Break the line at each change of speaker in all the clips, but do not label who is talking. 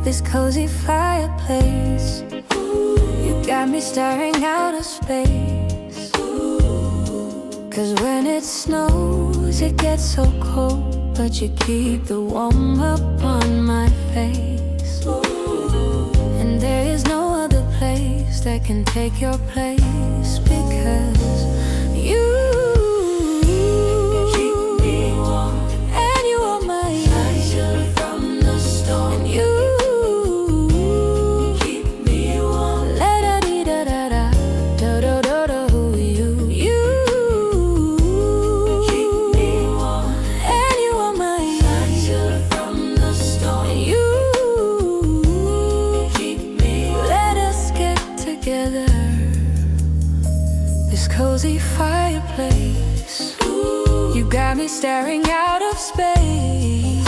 this cozy fireplace. You got me staring out of space. 'Cause when it snows, it gets so cold, but you keep the warmth upon my face. And there is no other place that can take your place, because you keep me warm, and you are my shelter from the storm. And you keep me warm, la da dee da da da, do do do do. You keep me warm, and you are my shelter from the storm. And you keep me warm. Let us get together, this cozy fireplace. You got me staring out of space.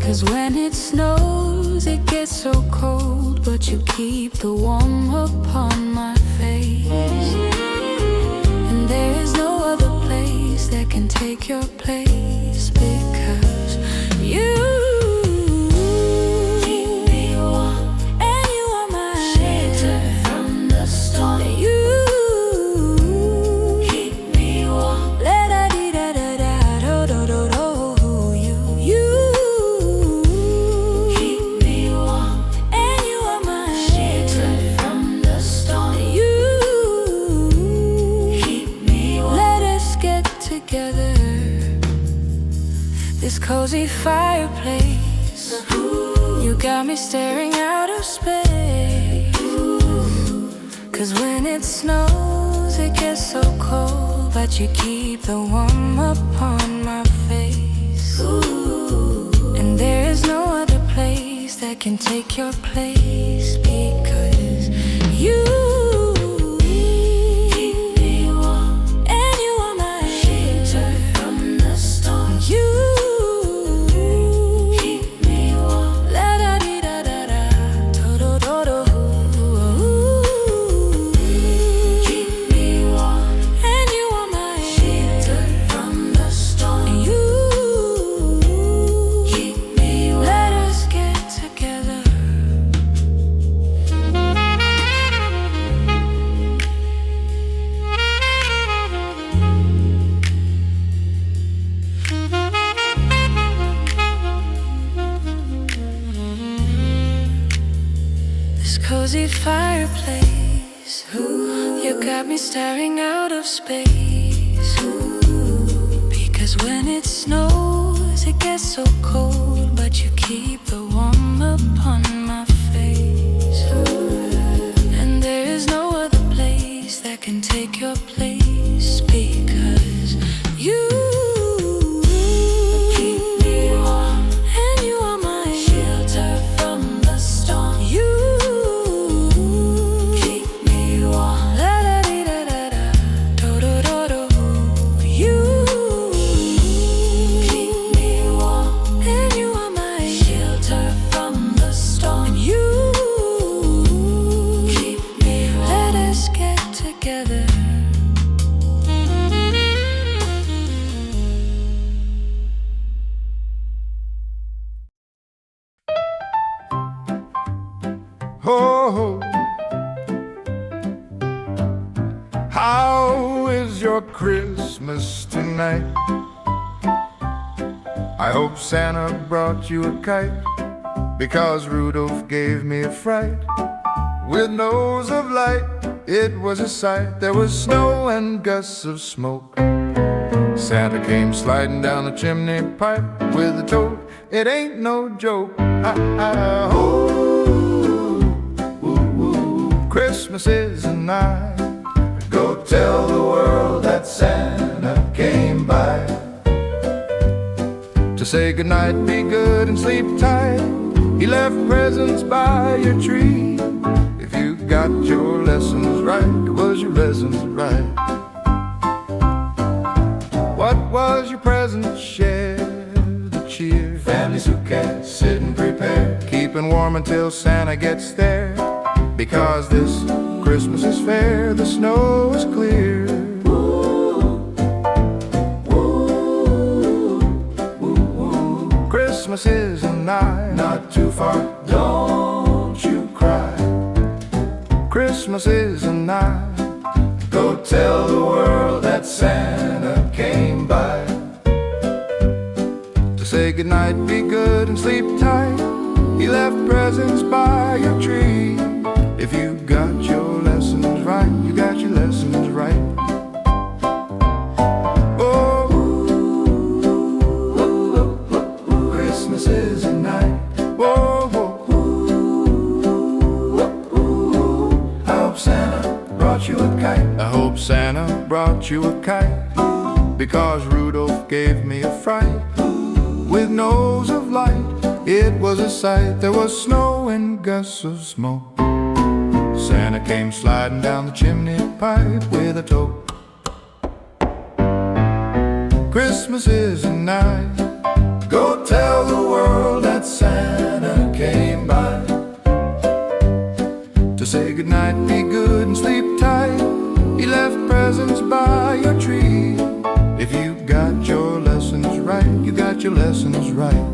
'Cause when it snows, it gets so cold, but you keep the warmth upon my face. And there is no other place that can take your place, because you keep me warm, and you are my shelter from the storm. You keep me warm, la da dee da da da, do do do do. You keep me warm, and you are my shelter from the storm. You keep me warm. Let us get together, this cozy fireplace. You got me staring out of space. 'Cause when it snows, it gets so cold, but you keep the warmth upon my face. And there is no other place that can take your place, because you keep me warm, and you are my shelter from the storm. You keep me warm, la da dee da da da, do do do do. Keep me warm, and you are my shelter from the storm. You keep me warm. Let us get together. This cozy fireplace, you got me staring out of space. Because when it snows, it gets so cold, but you keep the warmth upon my face. And there is no other place that can take your place, because you keep me warm, and you are my shelter from the storm. You keep me warm, la da dee da da da, do do do do. You keep me warm, and you are my shelter from the storm. And you keep me warm. Let us get together.
Oh, how is your Christmas tonight? I hope Santa brought you a kite, because Rudolph gave me a fright. With nose of light, it was a sight. There was snow and gusts of smoke. Santa came sliding down the chimney pipe with a toad. It ain't no joke. Christmas is a night. Go tell the world that Santa came by to say goodnight, be good and sleep tight. He left presents by your tree. If you got your lessons right, was your lessons right? What was your present? Share the cheer. Families who can sit and prepare, keeping warm until Santa gets there. Because this Christmas is fair, the snow is clear. Christmas is nigh, not not too far, don't you cry. Christmas is a night, go tell the world that Santa came by. To say goodnight, be good and sleep tight, he left presents by your tree. If you got your lessons right, you got your lessons right. Oh, Christmas is a night. Oh, I hope Santa brought you a kite. I hope Santa brought you a kite, because Rudolph gave me a fright. With nose of light, it was a sight. There was snow and gusts of smoke. Santa came sliding down the chimney pipe with a toque. Christmas is a night, go tell the world that Santa came by. To say goodnight, be good and sleep tight, he left presents by your tree. If you got your lessons right, you got your lessons right.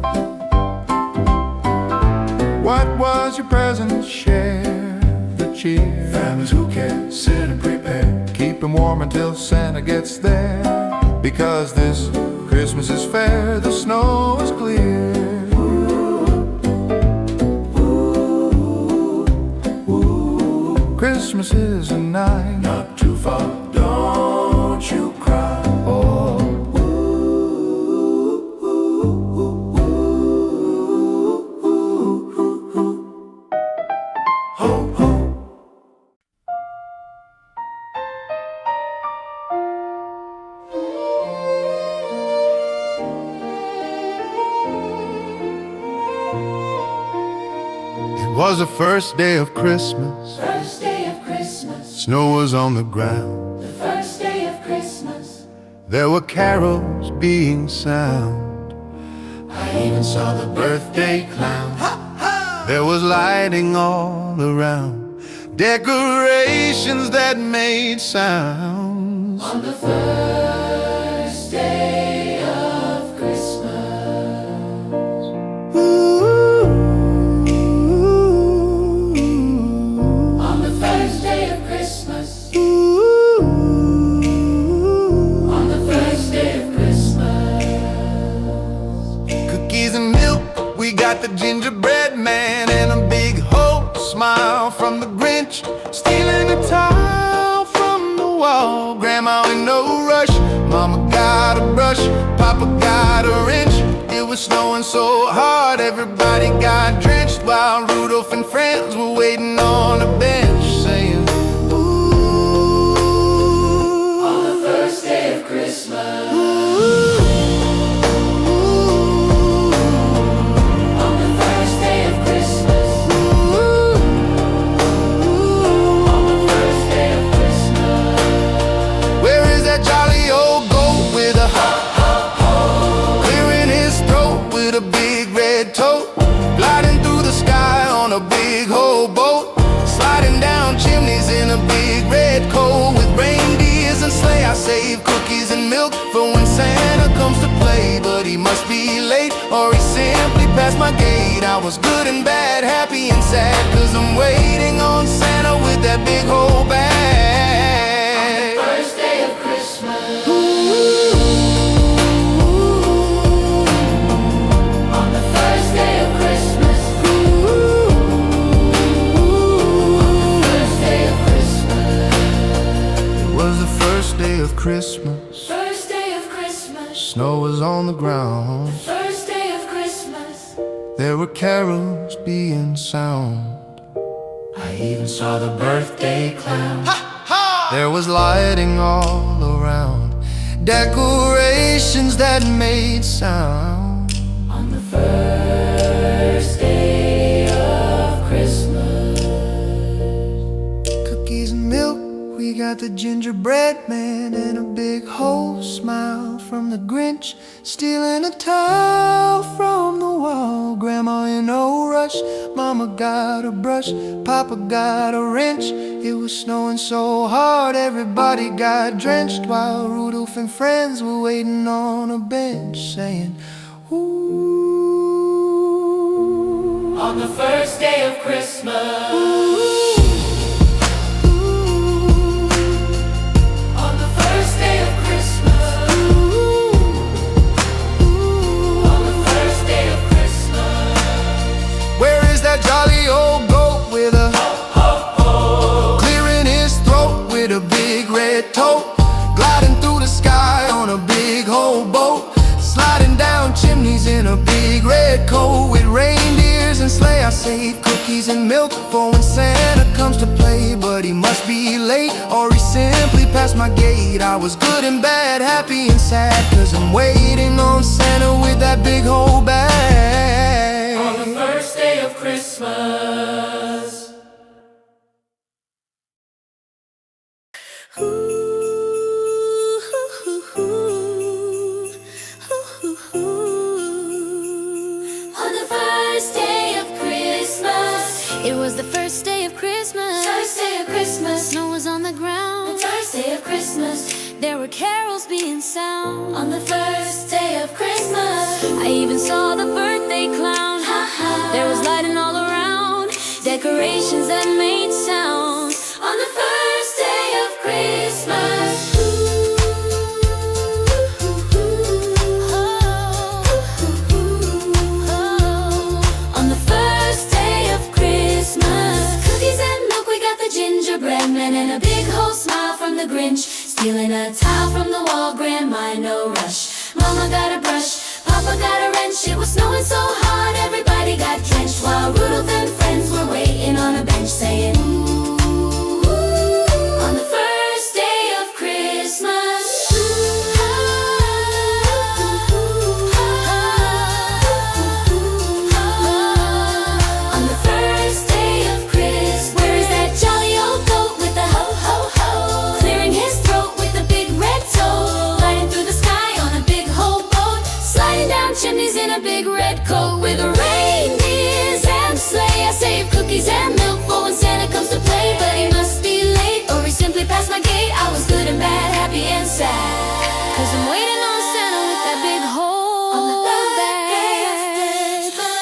What was your present? Share the cheer. Families who care, sit and prepare. Keep them warm until Santa gets there, because this Christmas is fair, the snow is clear. Christmas is a night, not too far, don't you cry. Oh, ho, ho. It was the first day of Christmas.
First day of Christmas,
Snow was on the ground.
the first day of Christmas.
There were carols being sound.
I even saw the
Birthday clown. There was lighting all around, decorations that made sounds.
on the first day of Christmas.
Ooh.
On the first day of Christmas.
Ooh.
On the first day of Christmas.
Cookies and milk, we got the gingerbread man, and a big whole smile from the Grinch, stealing a towel from the wall. Grandma in no rush, Mama got a brush, Papa got a wrench. It was snowing so hard, everybody got drenched, while Rudolph and friends were waiting on a bench, saying, ooh.
On the first day of Christmas. On the first day of Christmas. On the first day of Christmas.
Where is that jolly old goat with a clearing his throat with a big red tote, gliding through the sky on a big old boat, sliding down chimneys in a big red coat with reindeers and sleigh. I save cookies and milk for when Santa comes to play, but he must be late or he simply passed my gate. I was good and bad, happy and sad, 'cause I'm waiting on Santa with that big old bag.
First day of Christmas. On the first day of Christmas. First day of Christmas.
It was the first day of Christmas.
First day of Christmas.
Snow was on the ground.
First day of Christmas.
There were carols being sound.
I even saw the birthday clown.
There was lighting all around, decorations that made sound.
On the first day of Christmas.
Cookies and milk, we got the gingerbread man, and a big whole smile from the Grinch, stealing a towel from the wall. Grandma in no rush, Mama got a brush, Papa got a wrench. It was snowing so hard, everybody got drenched, while Rudolph and friends were waiting on a bench, saying, ooh.
on the first day of Christmas. On the first day of Christmas. On the first day of Christmas.
Where is that jolly old goat with a ho-ho-ho, clearing his throat with a big red tote, gliding through the sky on a big old boat, sliding down chimneys in a big red coat, with reindeers and sleigh. I save cookies and milk for when Santa comes to play, but he must be late or he simply passed my gate. I was good and bad, happy and sad, 'cause I'm waiting on Santa with that big old bag.
On the first day of Christmas.
It was the first day of Christmas.
First day of Christmas.
Snow was on the ground.
The first day of Christmas.
There were carols being sound.
On the first day of Christmas.
I even saw the birthday clown.
Ha ha.
There was lighting all around, decorations that made sounds.
On the first day of Christmas.
On the first day of Christmas,
Cookies and milk, we got the gingerbread man, and a big whole smile from the Grinch. Stealing a towel from the wall, Grandma, no rush. Mama got a brush, Papa got a wrench. It was snowing so hard, everybody got drenched, while Rudolph and friends were waiting on a bench saying, ooh, ooh, on the first day of Christmas. On the first day of Christmas. Where is that jolly old goat with the ho-ho-ho, clearing his throat with a big red toad, gliding through the sky on a big whole boat, sliding down chimneys in a big red coat, with reindeers and sleigh. I save cookies and milk for when Santa comes to play, but he must be late or he simply passed my gate. I was good and bad, happy and sad,
'cause I'm waiting on Santa with that big whole
on the third day of
bag.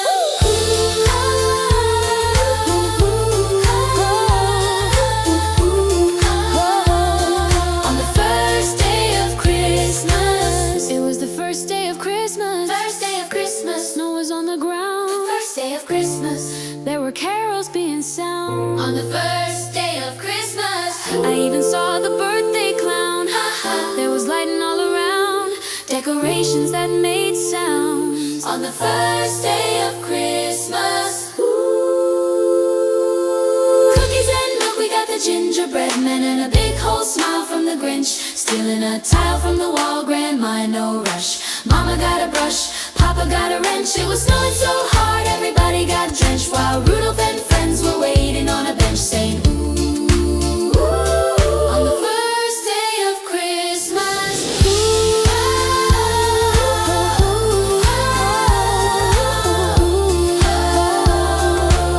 On the first day of Christmas.
It was the first day of Christmas.
First day of Christmas.
Snow was on the ground.
First day of Christmas.
There were carols being sound.
On the first day of Christmas.
I even saw the birthday clown.
Ha ha.
There was lighting all around, decorations that made sounds.
On the first day of Christmas. Ooh. Cookies and milk, we got the gingerbread man, and a big whole smile from the Grinch. Stealing a tile from the wall, Grandma, no rush. Mama got a brush, Papa got a wrench. It was snowing so hard, everybody got drenched, while Rudolph and friends were waiting on a bench saying, ooh, ooh, on the first day of Christmas.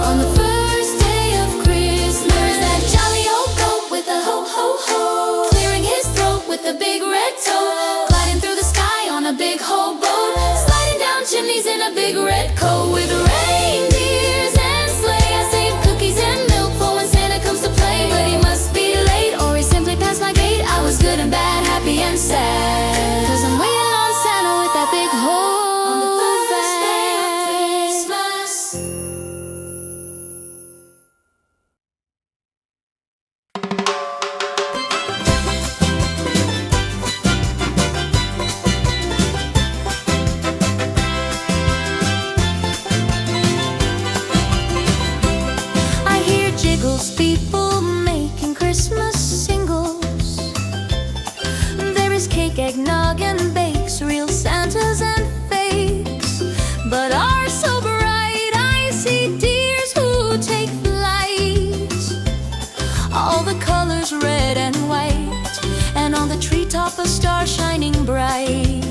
On the first day of Christmas. There's that jolly old goat with a ho-ho-ho, clearing his throat with a big red toad, gliding through the sky on a big whole boat, sliding down chimneys in a big red coat, with reindeers and sleigh. I save cookies and milk for when Santa comes to play, but he must be late or he simply passed my gate. I was good and bad, happy and sad,
'Cause I'm waiting on Santa with that big
on
whole
the first day of
bag.
Christmas.
I hear jiggles, people making Christmas singles. There is cake, eggnog, and bakes, real Santas and fakes. But ours so bright, I see deers who take flight. All the colors red and white, and on the treetop a star shining bright.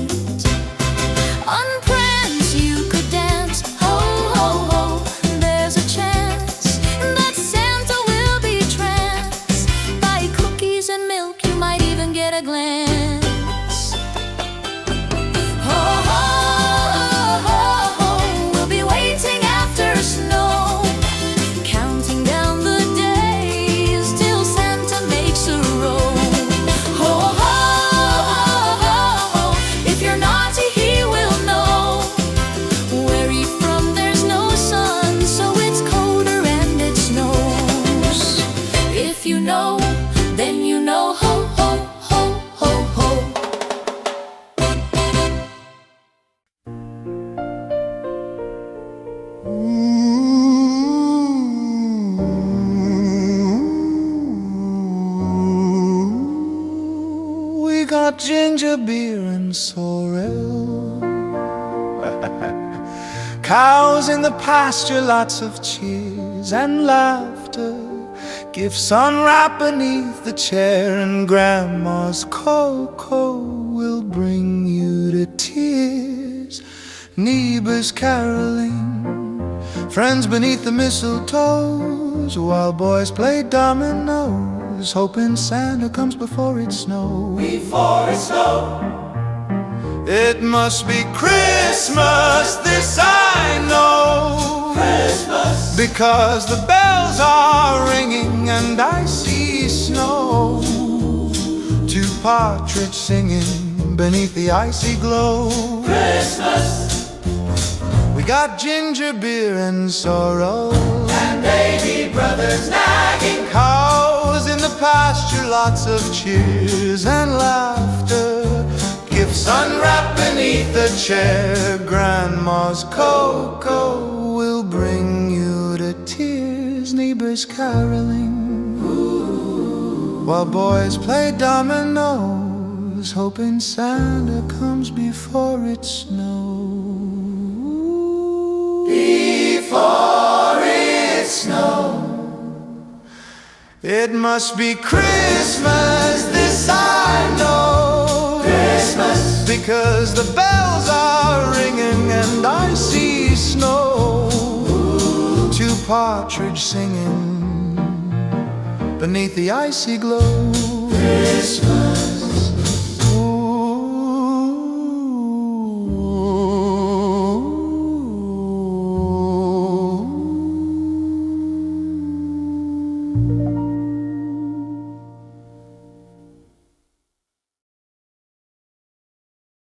On prance you could dance, ho, ho, ho, there's a chance that Santa will be tranced. Buy cookies and milk, you might even get a glance. Ho, ho, ho, ho, we'll be waiting after snow.
got ginger beer and sorrel. Cows in the pasture, lots of cheers and laughter. Gifts unwrapped beneath the chair, and Grandma's cocoa will bring you to tears. Neighbors caroling, friends beneath the mistletoes, while boys play dominoes, hoping Santa comes before it snows.
Before it snows.
It must be Christmas, this I know.
Christmas.
Because the bells are ringing and I see snow. Two partridge singing beneath the icy glow.
Christmas.
We got ginger beer and sorrow,
And baby brothers nagging.
cows in the pasture, lots of cheers and laughter. Gifts unwrapped beneath the chair, Grandma's cocoa will bring you to tears. Neighbors caroling, while boys play dominoes, hoping Santa comes before it snows.
Before it snows.
It must be Christmas, this I know.
Christmas.
Because the bells are ringing and I see snow. Two partridge singing beneath the icy glow.
Christmas.